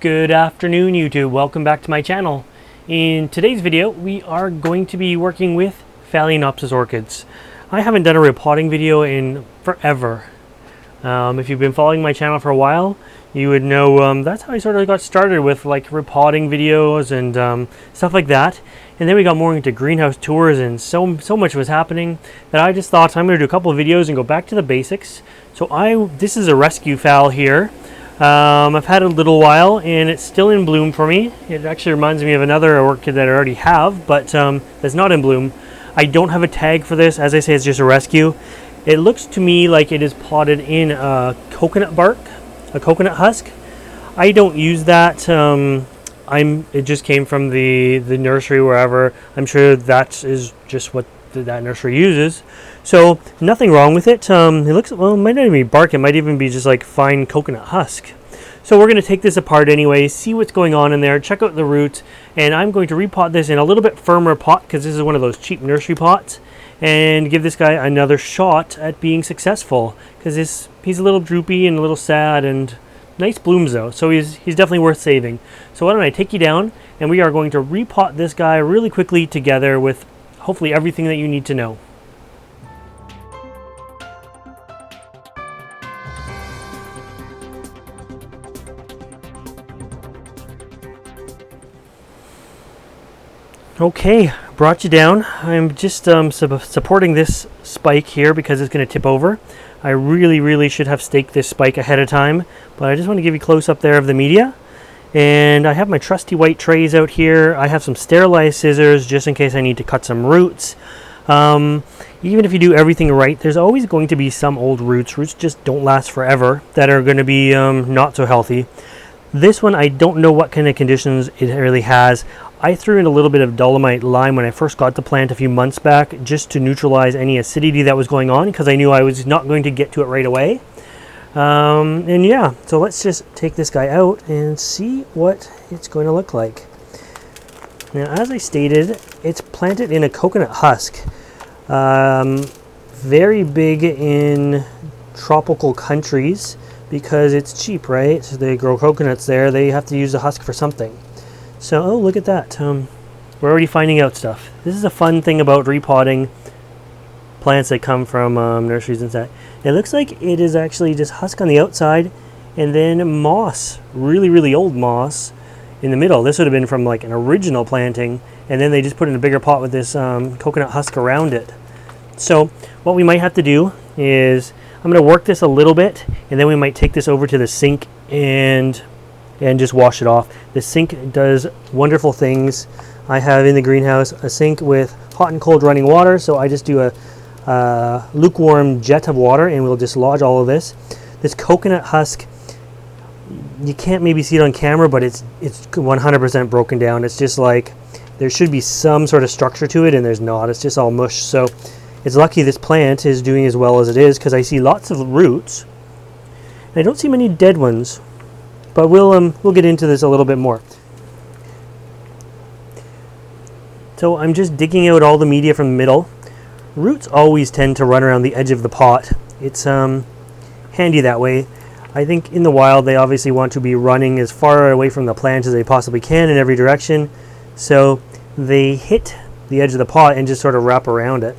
Good afternoon, YouTube. Welcome back to my channel. In today's video, we are going to be working with Phalaenopsis orchids. I haven't done a repotting video in forever. If you've been following my channel for a while, you would know that's how I sort of got started with like repotting videos and stuff like that. And then we got more into greenhouse tours, and so much was happening that I just thought I'm going to do a couple of videos and go back to the basics. So this is a rescue phal here. I've had it a little while and it's still in bloom for me. It actually reminds me of another orchid that I already have, but that's not in bloom. I don't have a tag for this. As I say, it's just a rescue. It looks to me like it is potted in coconut bark, a coconut husk. I don't use that. It just came from the nursery, wherever. I'm sure that is just what that nursery uses. So nothing wrong with it. It looks, well, it might not even be bark. It might even be just like fine coconut husk. So we're going to take this apart anyway, see what's going on in there, check out the roots, and I'm going to repot this in a little bit firmer pot because this is one of those cheap nursery pots, and give this guy another shot at being successful because he's a little droopy and a little sad, and nice blooms though, so he's definitely worth saving. So why don't I take you down, and we are going to repot this guy really quickly together with hopefully everything that you need to know. Okay, brought you down. I'm just supporting this spike here because it's going to tip over. I really should have staked this spike ahead of time, but I just want to give you a close up there of the media. And I have my trusty white trays out here. I have some sterilized scissors just in case I need to cut some roots. Even if you do everything right, there's always going to be some old roots. Roots just don't last forever that are going to be not so healthy. This one, I don't know what kind of conditions it really has. I threw in a little bit of dolomite lime when I first got the plant a few months back just to neutralize any acidity that was going on because I knew I was not going to get to it right away. And yeah, so let's just take this guy out and see what it's going to look like. Now, as I stated, it's planted in a coconut husk. Very big in tropical countries because it's cheap, right? So they grow coconuts there. They have to use the husk for something. So, oh, look at that. We're already finding out stuff. This is a fun thing about repotting plants that come from nurseries and stuff. It looks like it is actually just husk on the outside and then moss, really old moss in the middle. This would have been from like an original planting, and then they just put in a bigger pot with this coconut husk around it. So what we might have to do is I'm going to work this a little bit, and then we might take this over to the sink and just wash it off. The sink does wonderful things. I have in the greenhouse a sink with hot and cold running water, so I just do a lukewarm jet of water and we'll dislodge all of this. This coconut husk, you can't maybe see it on camera, but it's 100% broken down. It's just like there should be some sort of structure to it, and there's not. It's just all mush. So it's lucky this plant is doing as well as it is because I see lots of roots. I don't see many dead ones. But we'll get into this a little bit more. So I'm just digging out all the media from the middle. Roots always tend to run around the edge of the pot. It's handy that way. I think in the wild they obviously want to be running as far away from the plant as they possibly can in every direction. So they hit the edge of the pot and just sort of wrap around it.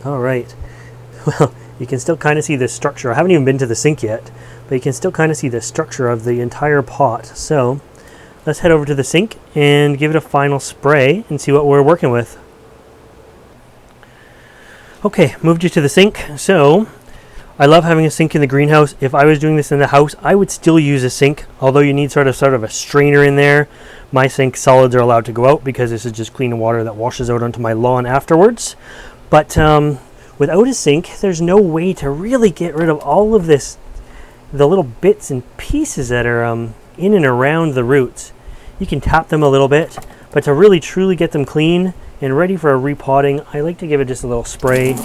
All right. Well, you can still kind of see the structure. I haven't even been to the sink yet, but you can still kind of see the structure of the entire pot. So let's head over to the sink and give it a final spray and see what we're working with. Okay, moved you to the sink. So I love having a sink in the greenhouse. If I was doing this in the house, I would still use a sink, although you need sort of a strainer in there. My sink solids are allowed to go out because this is just clean water that washes out onto my lawn afterwards. But without a sink, there's no way to really get rid of all of this, the little bits and pieces that are in and around the roots. You can tap them a little bit, but to really truly get them clean and ready for a repotting, I like to give it just a little spray.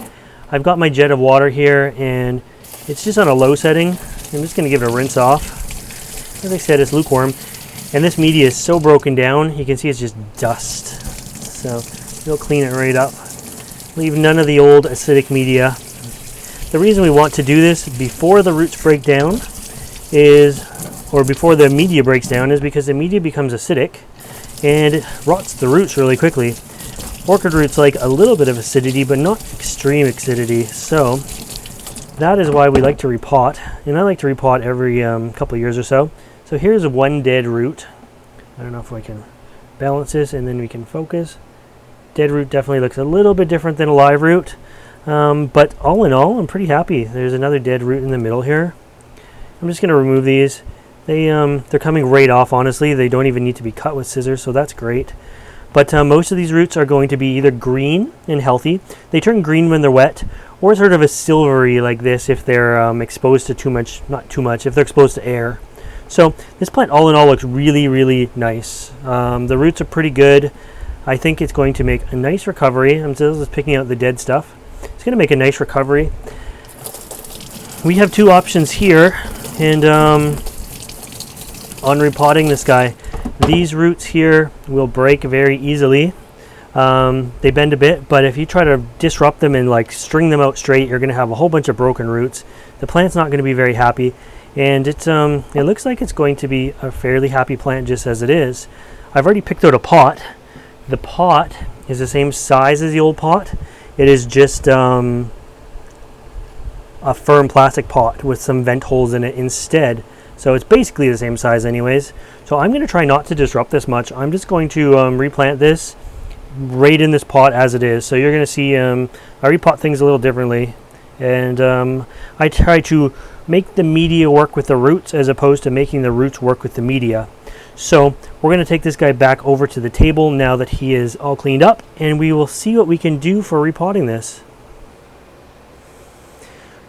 I've got my jet of water here, and it's just on a low setting. I'm just going to give it a rinse off. As I said, it's lukewarm, and this media is so broken down, you can see it's just dust. So we'll clean it right up. Leave none of the old acidic media. the reason we want to do this before the roots break down is, or before the media breaks down, is because the media becomes acidic and it rots the roots really quickly. Orchid roots like a little bit of acidity, but not extreme acidity, so that is why we like to repot, and I like to repot every couple of years or so. So here's one dead root. I don't know if I can balance this and then we can focus. Dead root definitely looks a little bit different than a live root, but all in all, I'm pretty happy. There's another dead root in the middle here. I'm just going to remove these. They're coming right off, honestly. They don't even need to be cut with scissors, so that's great. But most of these roots are going to be either green and healthy. They turn green when they're wet, or sort of a silvery like this if they're exposed to too much, not too much, if they're exposed to air. So this plant all in all looks really, really nice. The roots are pretty good. I think it's going to make a nice recovery. I'm just picking out the dead stuff. It's going to make a nice recovery. We have two options here, and on repotting this guy, these roots here will break very easily. They bend a bit, but if you try to disrupt them and like string them out straight, you're going to have a whole bunch of broken roots. The plant's not going to be very happy, and it looks like it's going to be a fairly happy plant just as it is. I've already picked out a pot. The pot is the same size as the old pot. It is just a firm plastic pot with some vent holes in it instead. So it's basically the same size anyways. So I'm going to try not to disrupt this much. I'm just going to replant this right in this pot as it is. So you're going to see I repot things a little differently. And I try to make the media work with the roots as opposed to making the roots work with the media. So we're going to take this guy back over to the table now that he is all cleaned up, and we will see what we can do for repotting this.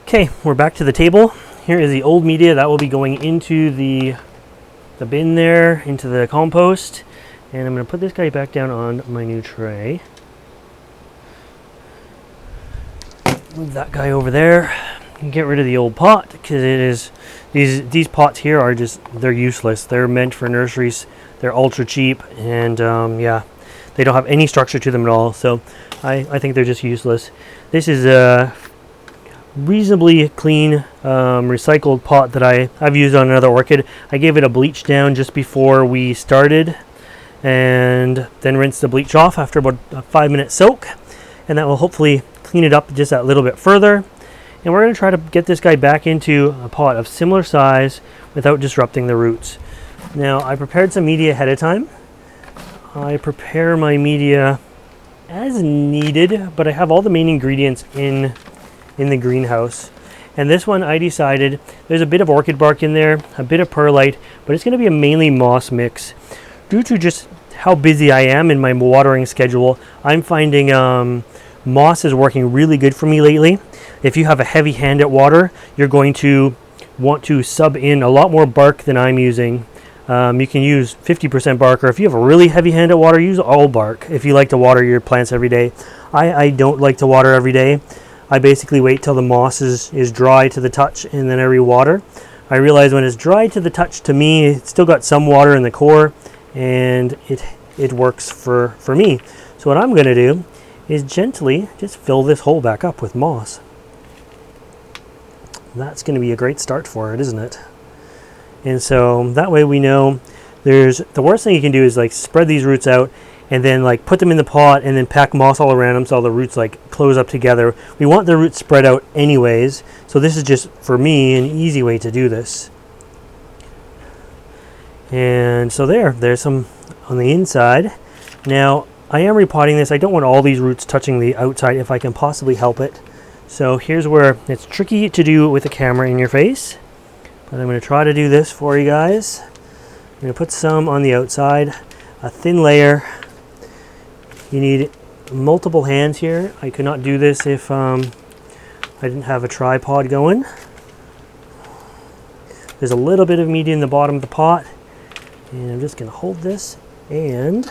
Okay, we're back to the table. Here is the old media that will be going into the bin there, into the compost. And I'm going to put this guy back down on my new tray. Move that guy over there. And get rid of the old pot, because it is these pots here are just, they're useless. They're meant for nurseries. They're ultra cheap, and yeah, they don't have any structure to them at all. So I think they're just useless. This is a reasonably clean recycled pot that I've used on another orchid. I gave it a bleach down just before we started, and then rinse the bleach off after about a 5-minute soak, and that will hopefully clean it up just that little bit further. And we're going to try to get this guy back into a pot of similar size without disrupting the roots. Now, I prepared some media ahead of time. I prepare my media as needed, but I have all the main ingredients in the greenhouse. And this one I decided, there's a bit of orchid bark in there, a bit of perlite, but it's going to be a mainly moss mix. Due to just how busy I am in my watering schedule, I'm finding moss is working really good for me lately. If you have a heavy hand at water, you're going to want to sub in a lot more bark than I'm using. You can use 50% bark, or if you have a really heavy hand at water, use all bark if you like to water your plants every day. I don't like to water every day. I basically wait till the moss is dry to the touch, and then I re-water. I realize when it's dry to the touch, to me, it's still got some water in the core, and it works for me. So what I'm going to do is gently just fill this hole back up with moss. That's going to be a great start for it, isn't it? And so that way we know the worst thing you can do is like spread these roots out and then like put them in the pot and then pack moss all around them so all the roots like close up together. We want the roots spread out anyways, so this is just for me an easy way to do this. And so there's some on the inside. Now I am repotting this. I don't want all these roots touching the outside if I can possibly help it. So here's where it's tricky to do with a camera in your face, but I'm going to try to do this for you guys. I'm going to put some on the outside, a thin layer. You need multiple hands here. I could not do this if I didn't have a tripod going. There's a little bit of media in the bottom of the pot, and I'm just going to hold this, and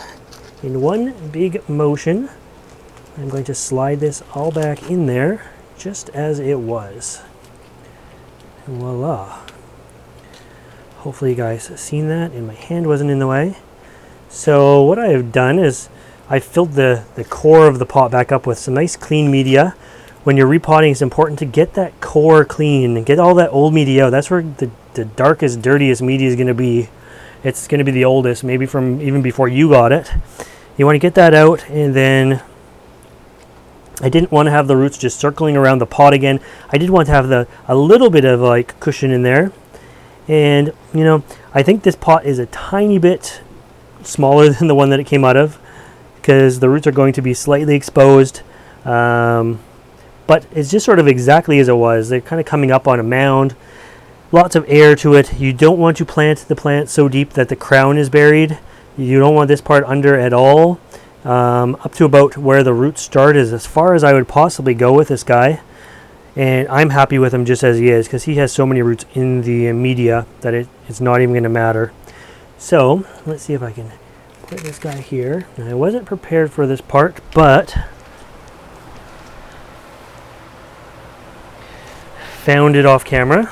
in one big motion, I'm going to slide this all back in there, just as it was. And voila. Hopefully you guys have seen that and my hand wasn't in the way. So what I have done is I filled the core of the pot back up with some nice clean media when you're repotting, it's important to get that core clean and get all that old media out. That's where the darkest, dirtiest media is going to be. It's going to be the oldest, maybe from even before you got it. You want to get that out, and then I didn't want to have the roots just circling around the pot again. I did want to have a little bit of like cushion in there. And you know, I think this pot is a tiny bit smaller than the one that it came out of, because the roots are going to be slightly exposed. But it's just sort of exactly as it was. They're kind of coming up on a mound. Lots of air to it. You don't want to plant the plant so deep that the crown is buried. You don't want this part under at all. Up to about where the roots start is as far as I would possibly go with this guy. And I'm happy with him just as he is, because he has so many roots in the media that it's not even going to matter. So let's see if I can put this guy here. And I wasn't prepared for this part, but found it off camera.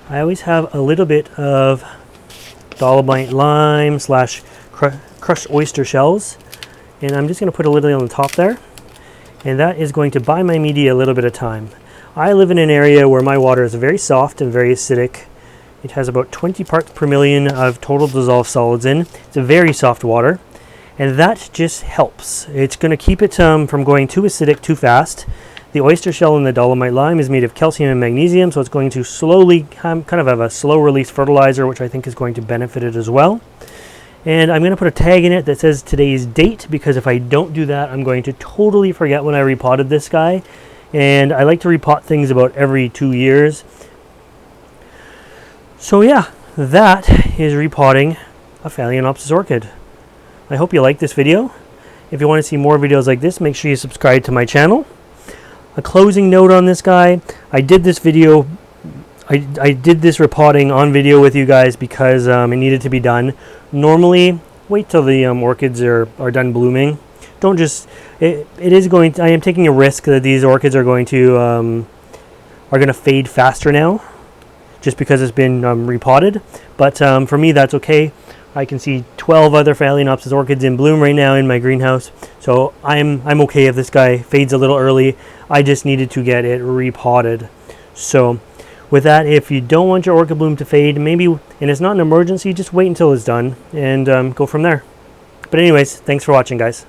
I always have a little bit of dolomite lime slash crushed oyster shells, and I'm just going to put a little on the top there, and that is going to buy my media a little bit of time. I live in an area where my water is very soft and very acidic. It has about 20 parts per million of total dissolved solids in. It's a very soft water, and that just helps. It's going to keep it from going too acidic too fast. The oyster shell and the dolomite lime is made of calcium and magnesium, so it's going to slowly kind of have a slow release fertilizer, which I think is going to benefit it as well. And I'm going to put a tag in it that says today's date, because if I don't do that, I'm going to totally forget when I repotted this guy. And I like to repot things about every 2 years. So yeah, that is repotting a Phalaenopsis orchid. I hope you like this video. If you want to see more videos like this, make sure you subscribe to my channel. A closing note on this guy: I did this video, I did this repotting on video with you guys because it needed to be done. Normally, wait till the orchids are done blooming. Don't just, I am taking a risk that these orchids are going to fade faster now, just because it's been repotted. But for me, that's okay. I can see 12 other Phalaenopsis orchids in bloom right now in my greenhouse, so I'm okay if this guy fades a little early. I just needed to get it repotted. So with that, if you don't want your orchid bloom to fade, maybe, and it's not an emergency, just wait until it's done and go from there. But anyways, thanks for watching, guys.